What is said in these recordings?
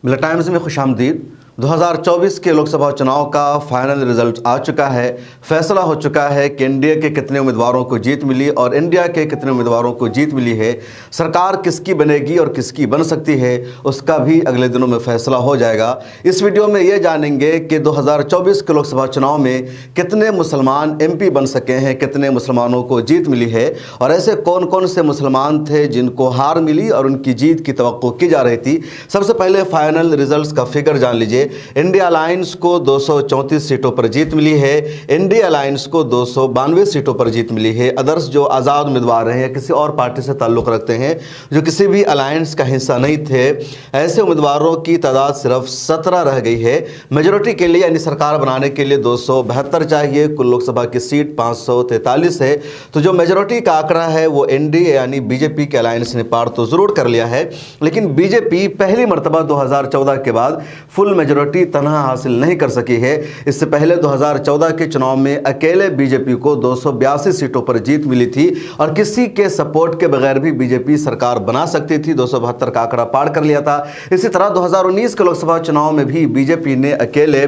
मिला टाइम्स में खुशामदीद। 2024 के लोकसभा चुनाव का फाइनल रिजल्ट आ चुका है। फैसला हो चुका है कि एनडीए के कितने उम्मीदवारों को जीत मिली और इंडिया के कितने उम्मीदवारों को जीत मिली है। सरकार किसकी बनेगी और किसकी बन सकती है, उसका भी अगले दिनों में फैसला हो जाएगा। इस वीडियो में ये जानेंगे कि 2024 के लोकसभा चुनाव में कितने मुसलमान एमपी बन सके हैं, कितने मुसलमानों को जीत मिली है और ऐसे कौन कौन से मुसलमान थे जिनको हार मिली और उनकी जीत की तवक्को की जा रही थी। सबसे पहले फाइनल रिजल्ट्स का फिगर जान लीजिए। इंडिया अलायंस को 234 सीटों पर जीत मिली है। इंडिया अलायंस को 292 सीटों पर जीत मिली है। अदर्स जो आज़ाद उम्मीदवार हैं या किसी और पार्टी से ताल्लुक़ रखते हैं, जो किसी भी अलायंस का हिस्सा नहीं थे, ऐसे उम्मीदवारों की तादाद सिर्फ 17 रह गई है। मेजोरिटी के लिए यानी सरकार बनाने के लिए 272 चाहिए। कुल लोकसभा की सीट 543 है। तो जो मेजोरिटी का आंकड़ा है वो एनडीए यानी बीजेपी के अलायंस ने पार तो ज़रूर कर लिया है, लेकिन बीजेपी पहली मरतबा 2014 के बाद फुल मेजोरिटी तनहा हासिल नहीं कर सकी है। इससे पहले 2014 के चुनाव में अकेले बीजेपी को 282 सीटों पर जीत मिली थी और किसी के सपोर्ट के बगैर भी बीजेपी सरकार बना सकती थी। 272 का आंकड़ा पार कर लिया था। इसी तरह 2019 के लोकसभा चुनाव में भी बीजेपी ने अकेले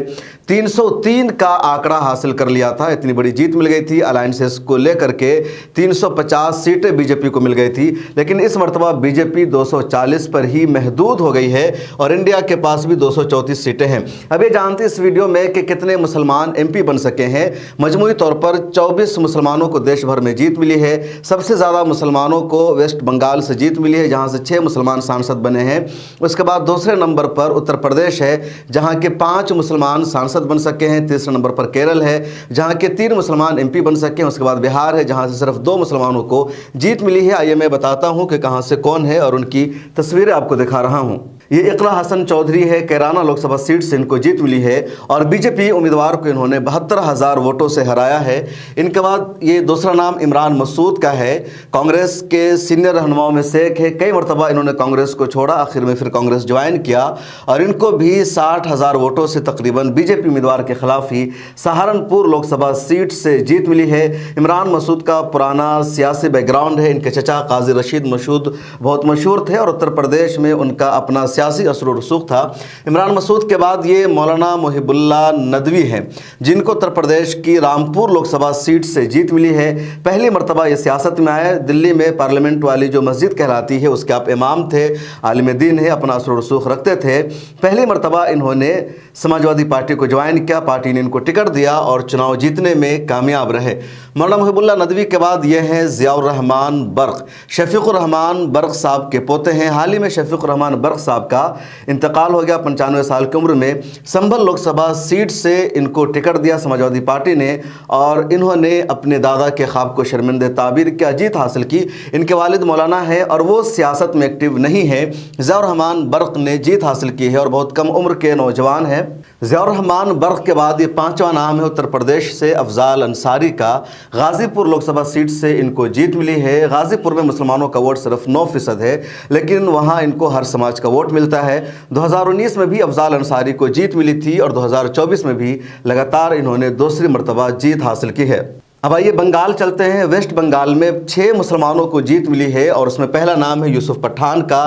303 का आंकड़ा हासिल कर लिया था। इतनी बड़ी जीत मिल गई थी। अलायंसेस को लेकर के 350 सीटें बीजेपी को मिल गई थी, लेकिन इस मरतबा बीजेपी 240 पर ही महदूद हो गई है और इंडिया के पास भी 234 सीटें हैं। अब ये जानते इस वीडियो में कि कितने मुसलमान एमपी बन सके हैं। मजमूई तौर पर 24 मुसलमानों को देश भर में जीत मिली है। सबसे ज़्यादा मुसलमानों को वेस्ट बंगाल से जीत मिली है, जहाँ से 6 मुसलमान सांसद बने हैं। उसके बाद दूसरे नंबर पर उत्तर प्रदेश है, जहाँ के 5 मुसलमान सांसद बन सके हैं। तीसरे नंबर पर केरल है, जहाँ के 3 मुसलमान एमपी बन सके हैं। उसके बाद बिहार है, जहाँ से सिर्फ 2 मुसलमानों को जीत मिली है। आइए मैं बताता हूँ कि कहाँ से कौन है और उनकी तस्वीरें आपको दिखा रहा हूँ। ये इकरा हसन चौधरी है, कैराना लोकसभा सीट से इनको जीत मिली है और बीजेपी उम्मीदवार को इन्होंने 72,000 वोटों से हराया है। इनके बाद ये दूसरा नाम इमरान मसूद का है, कांग्रेस के सीनियर रहनुमाओं में से एक है। कई मरतबा इन्होंने कांग्रेस को छोड़ा, आखिर में फिर कांग्रेस ज्वाइन किया और इनको भी 60,000 वोटों से तकरीबन बीजेपी उम्मीदवार के खिलाफ ही सहारनपुर लोकसभा सीट से जीत मिली है। इमरान मसूद का पुराना सियासी बैकग्राउंड है। इनके चचा काजी रशीद मसूद बहुत मशहूर थे और उत्तर प्रदेश में उनका अपना सियासी असर और रसूख था। इमरान मसूद के बाद ये मौलाना मुहिबुल्ला नदवी हैं, जिनको उत्तर प्रदेश की रामपुर लोकसभा सीट से जीत मिली है। पहली मरतबा ये सियासत में आए। दिल्ली में पार्लियामेंट वाली जो मस्जिद कहलाती है उसके आप इमाम थे, आलिम दीन है, अपना असर और रसूख रखते थे। पहली मरतबा इन्होंने समाजवादी पार्टी को ज्वाइन किया, पार्टी ने इनको टिकट दिया और चुनाव जीतने में कामयाब रहे। मौलाना मुहिबुल्ला नदवी के बाद ये हैं ज़ियाउर रहमान बर्क। शफीकुर रहमान बर्क साहब के पोते हैं। हाल ही में शफीकुर रहमान बर्क साहब का इंतकाल हो गया 95 साल की उम्र में। संभल लोकसभा सीट से इनको टिकट दिया समाजवादी पार्टी ने और इन्होंने अपने दादा के ख्वाब को शर्मिंदा ताबीर किया, जीत हासिल की। इनके वालिद मौलाना है और वो सियासत में एक्टिव नहीं है। ज़ियाउर रहमान बर्क ने जीत हासिल की है और बहुत कम उम्र के नौजवान हैं। ज़ियाउर रहमान बर्क के बाद ये 5वां नाम है उत्तर प्रदेश से अफजाल अंसारी का। गाज़ीपुर लोकसभा सीट से इनको जीत मिली है। गाज़ीपुर में मुसलमानों का वोट सिर्फ 9% है, लेकिन वहाँ इनको हर समाज का वोट मिलता है। 2019 में भी अफजाल अंसारी को जीत मिली थी और 2024 में भी लगातार इन्होंने दूसरी मरतबा जीत हासिल की है। अब आइए बंगाल चलते हैं। वेस्ट बंगाल में 6 मुसलमानों को जीत मिली है और उसमें पहला नाम है यूसुफ पठान का।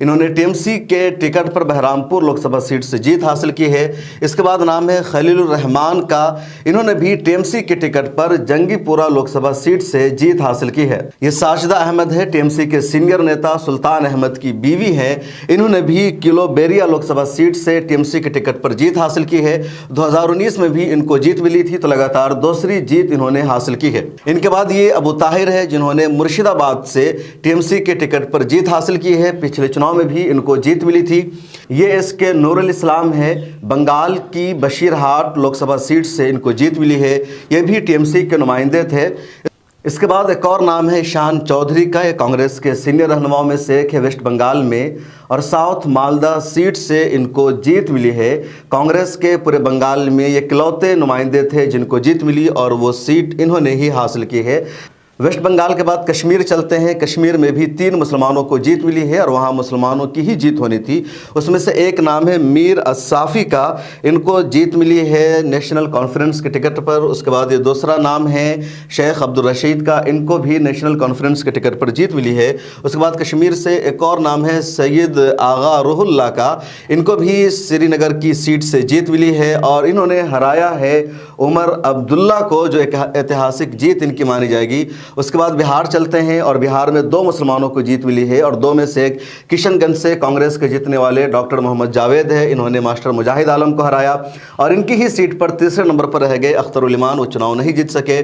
इन्होंने टीएमसी के टिकट पर बहरामपुर लोकसभा सीट से जीत हासिल की है। इसके बाद नाम है खलीलुर रहमान का। इन्होंने भी टीएमसी के टिकट पर जंगीपुरा लोकसभा सीट से जीत हासिल की है। ये साजिदा अहमद है, टीएमसी के सीनियर नेता सुल्तान अहमद की बीवी हैं। इन्होंने भी किलोबेरिया लोकसभा सीट से टीएमसी के टिकट पर जीत हासिल की है। 2019 में भी इनको जीत मिली थी, तो लगातार दूसरी जीत इन्होंने हासिल की है। इनके बाद ये अबू ताहिर है, जिन्होंने मुर्शिदाबाद से टीएमसी के टिकट पर जीत हासिल की है। पिछले चुनाव में भी इनको जीत मिली थी। ये इसके नूरुल इस्लाम है, बंगाल की बशीरहाट लोकसभा सीट से इनको जीत मिली है। ये भी टीएमसी के नुमाइंदे थे। इसके बाद एक और नाम है शान चौधरी का। ये कांग्रेस के सीनियर रहनुमाओं में से एक है वेस्ट बंगाल में और साउथ मालदा सीट से इनको जीत मिली है। कांग्रेस के पूरे बंगाल में ये इकलौते नुमाइंदे थे जिनको जीत मिली और वो सीट इन्होंने ही हासिल की है। वेस्ट बंगाल के बाद कश्मीर चलते हैं। कश्मीर में भी 3 मुसलमानों को जीत मिली है और वहाँ मुसलमानों की ही जीत होनी थी। उसमें से एक नाम है मीर अस्साफ़ी का, इनको जीत मिली है नेशनल कॉन्फ्रेंस के टिकट पर। उसके बाद ये दूसरा नाम है शेख अब्दुल रशीद का, इनको भी नेशनल कॉन्फ्रेंस के टिकट पर जीत मिली है। उसके बाद कश्मीर से एक और नाम है सैयद आगा रूहुल्लाह का, इनको भी श्रीनगर की सीट से जीत मिली है और इन्होंने हराया है उमर अब्दुल्ला को, जो एक ऐतिहासिक जीत इनकी मानी जाएगी। उसके बाद बिहार चलते हैं और बिहार में 2 मुसलमानों को जीत मिली है और 2 में से एक किशनगंज से कांग्रेस के जीतने वाले डॉक्टर मोहम्मद जावेद है, इन्होंने मास्टर मुजाहिद आलम को हराया और इनकी ही सीट पर तीसरे नंबर पर रह गए अख्तरुल इमान, वो चुनाव नहीं जीत सके।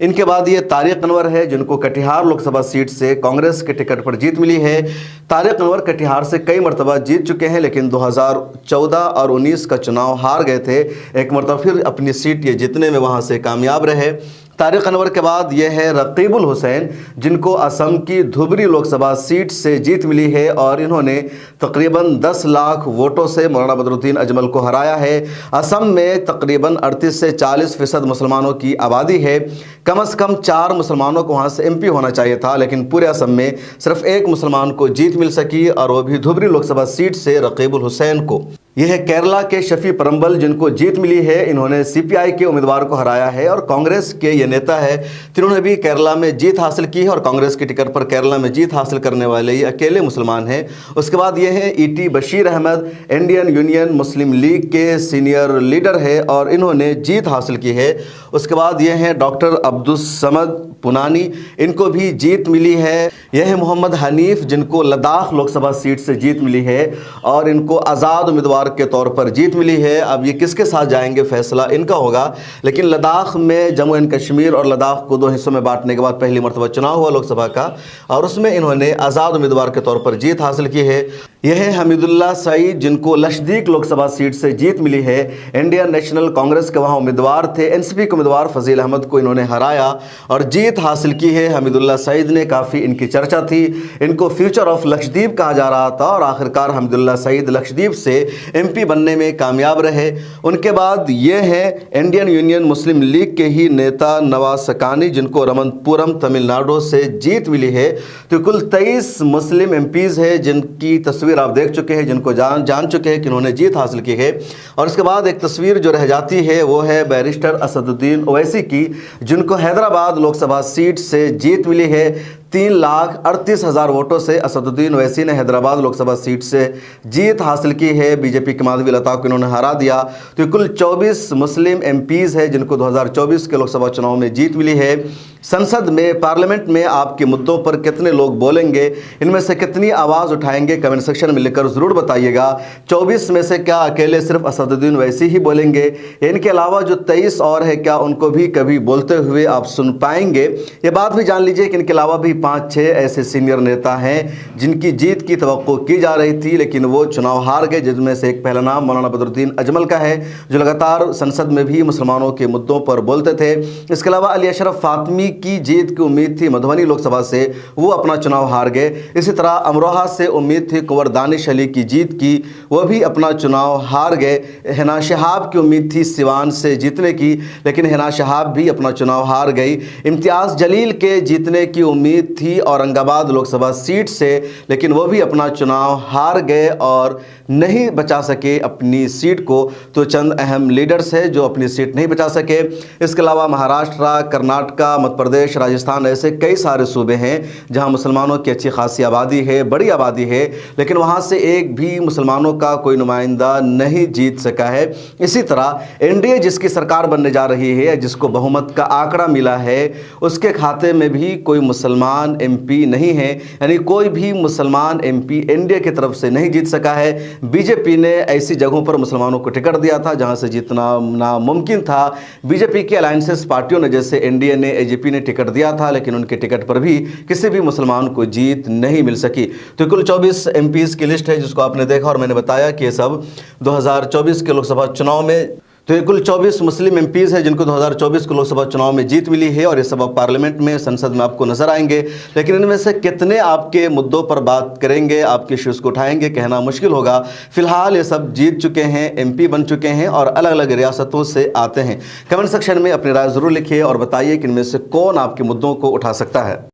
इनके बाद ये तारिक अनवर है, जिनको कटिहार लोकसभा सीट से कांग्रेस के टिकट पर जीत मिली है। तारिक अनवर कटिहार से कई मरतबा जीत चुके हैं, लेकिन 2014 और 19 का चुनाव हार गए थे। एक मरतबा फिर अपनी सीट ये जीतने में वहाँ से कामयाब रहे। तारिक अनवर के बाद ये है रकीबुल हुसैन, जिनको असम की धुबरी लोकसभा सीट से जीत मिली है और इन्होंने तकरीबन 10 लाख वोटों से मौलाना बदरुद्दीन अजमल को हराया है। असम में तकरीबन 38 से 40% मुसलमानों की आबादी है। कम से कम 4 मुसलमानों को वहाँ से MP होना चाहिए था, लेकिन पूरे असम में सिर्फ 1 मुसलमान को जीत मिल सकी और वो भी धुबरी लोकसभा सीट से रकीबुल हुसैन को। यह है केरला के शफी परम्बल, जिनको जीत मिली है, इन्होंने CPI के उम्मीदवार को हराया है और कांग्रेस के ये नेता है, जिन्होंने भी केरला में जीत हासिल की है और कांग्रेस के टिकट पर केरला में जीत हासिल करने वाले ये अकेले मुसलमान हैं। उसके बाद ये है ET Bashir Ahmad, Indian Union Muslim League के सीनियर लीडर है और इन्होंने जीत हासिल की है। उसके बाद ये हैं डॉक्टर अब्दुल समद पुनानी, इनको भी जीत मिली है। यह है मोहम्मद हनीफ, जिनको लद्दाख लोकसभा सीट से जीत मिली है और इनको आज़ाद उम्मीदवार के तौर पर जीत मिली है। अब ये किसके साथ जाएंगे फैसला इनका होगा, लेकिन लद्दाख में जम्मू एंड कश्मीर और लद्दाख को 2 हिस्सों में बांटने के बाद पहली मरतबा चुनाव हुआ लोकसभा का और उसमें इन्होंने आज़ाद उम्मीदवार के तौर पर जीत हासिल की है। यह है हमीदुल्लाह सईद, जिनको लक्षद्वीप लोकसभा सीट से जीत मिली है। इंडियन नेशनल कांग्रेस के वहाँ उम्मीदवार थे, NCP के उम्मीदवार फजील अहमद को इन्होंने हराया और जीत हासिल की है। हमीदुल्लाह सईद ने, काफ़ी इनकी चर्चा थी, इनको फ्यूचर ऑफ लक्षद्वीप कहा जा रहा था और आखिरकार हमीदुल्लाह सईद लक्षद्वीप से MP बनने में कामयाब रहे। उनके बाद ये है इंडियन यूनियन मुस्लिम लीग के ही नेता नवाज सकानी, जिनको रमनपुरम तमिलनाडु से जीत मिली है। तो कुल 23 मुस्लिम MPs है, जिनकी तस्वीर आप देख चुके हैं, जिनको जान चुके हैं कि उन्होंने जीत हासिल की है। और इसके बाद एक तस्वीर जो रह जाती है वो है बैरिस्टर असदुद्दीन ओवैसी की, जिनको हैदराबाद लोकसभा सीट से जीत मिली है। 3,38,000 वोटों से असदुद्दीन ओवैसी ने हैदराबाद लोकसभा सीट से जीत हासिल की है। बीजेपी की माधवी लता को इन्होंने हरा दिया। तो कुल 24 मुस्लिम MPs है, जिनको 2024 के लोकसभा चुनाव में जीत मिली है। संसद में, पार्लियामेंट में आपके मुद्दों पर कितने लोग बोलेंगे, इनमें से कितनी आवाज़ उठाएंगे, कमेंट सेक्शन में लिखकर ज़रूर बताइएगा। 24 में से क्या अकेले सिर्फ असदुद्दीन ओवैसी ही बोलेंगे, इनके अलावा जो 23 और है, क्या उनको भी कभी बोलते हुए आप सुन पाएंगे? ये बात भी जान लीजिए कि इनके अलावा भी 5-6 ऐसे सीनियर नेता हैं जिनकी जीत की तवक्को की जा रही थी, लेकिन वो चुनाव हार गए, जिसमें से एक पहला नाम मौलाना बदरुद्दीन अजमल का है, जो लगातार संसद में भी मुसलमानों के मुद्दों पर बोलते थे। इसके अलावा अली अशरफ फातमी की जीत की उम्मीद थी मधुबनी लोकसभा से, वो अपना चुनाव हार गए। इसी तरह अमरोहा से उम्मीद थी कुंवर दानिश अली की जीत की, वो भी अपना चुनाव हार गए। हिना शहाब की उम्मीद थी सिवान से जीतने की, लेकिन हिना शहाब भी अपना चुनाव हार गई। इम्तियाज़ जलील के जीतने की उम्मीद थी औरंगाबाद लोकसभा सीट से, लेकिन वो भी अपना चुनाव हार गए और नहीं बचा सके अपनी सीट को। तो चंद अहम लीडर्स हैं जो अपनी सीट नहीं बचा सके। इसके अलावा महाराष्ट्र, कर्नाटका, मध्य प्रदेश, राजस्थान, ऐसे कई सारे सूबे हैं जहां मुसलमानों की अच्छी खासी आबादी है, बड़ी आबादी है, लेकिन वहां से एक भी मुसलमानों का कोई नुमाइंदा नहीं जीत सका है। इसी तरह NDA जिसकी सरकार बनने जा रही है, जिसको बहुमत का आंकड़ा मिला है, उसके खाते में भी कोई मुसलमान MP नहीं है, यानी कोई भी मुसलमान MP NDA की तरफ से नहीं जीत सका है। बीजेपी ने ऐसी जगहों पर मुसलमानों को टिकट दिया था जहां से जीतना नामुमकिन था। बीजेपी की अलायंसेस पार्टियों ने, जैसे NDA ने, AJP ने टिकट दिया था, लेकिन उनके टिकट पर भी किसी भी मुसलमान को जीत नहीं मिल सकी। तो कुल 24 MPs की लिस्ट है जिसको आपने देखा और मैंने बताया कि ये सब 2024 के लोकसभा चुनाव में तो ये कुल 24 मुस्लिम एमपीज़ हैं जिनको 2024 के लोकसभा चुनाव में जीत मिली है और ये सब अब पार्लियामेंट में, संसद में आपको नजर आएंगे। लेकिन इनमें से कितने आपके मुद्दों पर बात करेंगे, आपके इश्यूज़ को उठाएंगे, कहना मुश्किल होगा। फिलहाल ये सब जीत चुके हैं, एमपी बन चुके हैं और अलग अलग रियासतों से आते हैं। कमेंट सेक्शन में अपनी राय ज़रूर लिखिए और बताइए कि इनमें से कौन आपके मुद्दों को उठा सकता है।